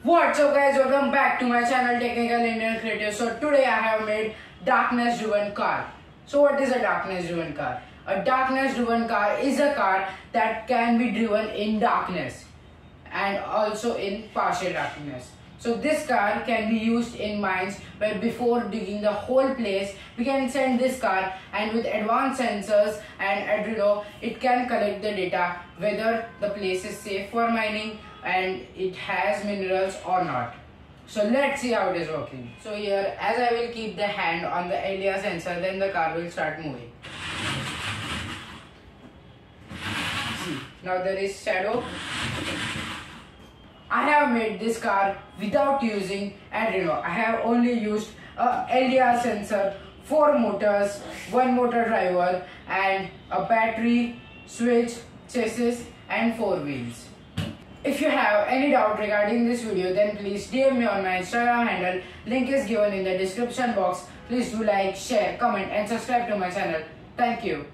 What's up guys, welcome back to my channel Technical Indian Creative. So today I have made darkness driven car. So what is a darkness driven car? A darkness driven car is a car that can be driven in darkness and also in partial darkness. So this car can be used in mines where before digging the whole place, we can send this car, and with advanced sensors and Arduino, it can collect the data whether the place is safe for mining and it has minerals or not. So let's see how it is working. So here, as I will keep the hand on the LDR sensor, then the car will start moving. See, now there is shadow. I have made this car without using Arduino. I have only used a LDR sensor, 4 motors, 1 motor driver and a battery, switch, chassis and 4 wheels. If you have any doubt regarding this video, then please DM me on my Instagram handle. Link is given in the description box. Please do like, share, comment and subscribe to my channel. Thank you.